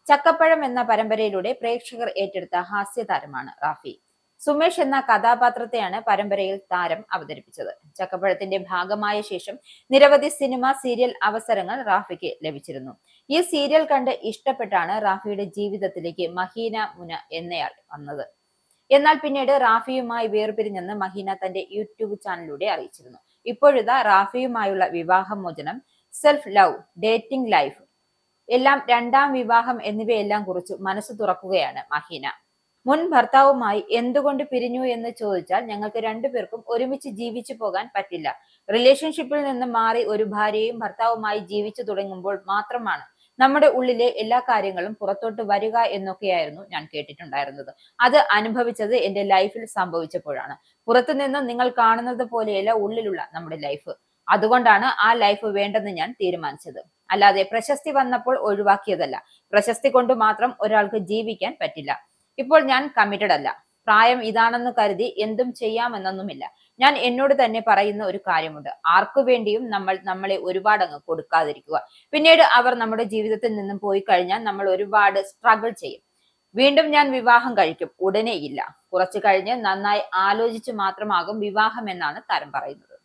ചക്കപ്പഴം എന്ന പരമ്പരയിലൂടെ പ്രേക്ഷകർ ഏറ്റെടുത്ത ഹാസ്യതാരമാണ് റാഫി. സുമേഷ് എന്ന കഥാപാത്രത്തെയാണ് പരമ്പരയിൽ താരം അവതരിപ്പിച്ചത്. ചക്കപ്പഴത്തിന്റെ ഭാഗമായ ശേഷം നിരവധി സിനിമ, സീരിയൽ അവസരങ്ങൾ റാഫിക്ക് ലഭിച്ചിരുന്നു. ഈ സീരിയൽ കണ്ട് ഇഷ്ടപ്പെട്ടാണ് റാഫിയുടെ ജീവിതത്തിലേക്ക് മഹീന മുന എന്നയാൾ വന്നത്. എന്നാൽ പിന്നീട് റാഫിയുമായി വേർപിരിഞ്ഞെന്ന് മഹീന തന്റെ യൂട്യൂബ് ചാനലിലൂടെ അറിയിച്ചിരുന്നു. ഇപ്പോഴിതാ റാഫിയുമായുള്ള വിവാഹമോചനം, സെൽഫ് ലവ്, ഡേറ്റിംഗ് ലൈഫ് എല്ലാം, രണ്ടാം വിവാഹം എന്നിവയെല്ലാം കുറിച്ച് മനസ്സ് തുറക്കുകയാണ് മഹീന. മുൻ ഭർത്താവുമായി എന്തുകൊണ്ട് പിരിഞ്ഞു എന്ന് ചോദിച്ചാൽ, ഞങ്ങൾക്ക് രണ്ടുപേർക്കും ഒരുമിച്ച് ജീവിച്ചു പോകാൻ പറ്റില്ല. റിലേഷൻഷിപ്പിൽ നിന്ന് മാറി ഒരു ഭാര്യയും ഭർത്താവുമായി ജീവിച്ചു തുടങ്ങുമ്പോൾ മാത്രമാണ് നമ്മുടെ ഉള്ളിലെ എല്ലാ കാര്യങ്ങളും പുറത്തോട്ട് വരിക എന്നൊക്കെയായിരുന്നു ഞാൻ കേട്ടിട്ടുണ്ടായിരുന്നത്. അത് അനുഭവിച്ചത് എന്റെ ലൈഫിൽ സംഭവിച്ചപ്പോഴാണ്. പുറത്തുനിന്നും നിങ്ങൾ കാണുന്നത് പോലെയല്ല ഉള്ളിലുള്ള നമ്മുടെ ലൈഫ്. അതുകൊണ്ടാണ് ആ ലൈഫ് വേണ്ടെന്ന് ഞാൻ തീരുമാനിച്ചത്. അല്ലാതെ പ്രശസ്തി വന്നപ്പോൾ ഒഴിവാക്കിയതല്ല. പ്രശസ്തി കൊണ്ട് മാത്രം ഒരാൾക്ക് ജീവിക്കാൻ പറ്റില്ല. ഇപ്പോൾ ഞാൻ കമ്മിറ്റഡ് അല്ല. പ്രായം ഇതാണെന്ന് കരുതി എന്തും ചെയ്യാമെന്നൊന്നുമില്ല. ഞാൻ എന്നോട് തന്നെ പറയുന്ന ഒരു കാര്യമുണ്ട്: ആർക്കു വേണ്ടിയും നമ്മൾ നമ്മളെ ഒരുപാടങ്ങ് കൊടുക്കാതിരിക്കുക. പിന്നീട് അവർ നമ്മുടെ ജീവിതത്തിൽ നിന്നും പോയി കഴിഞ്ഞാൽ നമ്മൾ ഒരുപാട് സ്ട്രഗിൾ ചെയ്യും. വീണ്ടും ഞാൻ വിവാഹം കഴിക്കും, ഉടനെ ഇല്ല. കുറച്ചു കഴിഞ്ഞ് നന്നായി ആലോചിച്ച് മാത്രമാകും വിവാഹം എന്നാണ് താരം പറയുന്നത്.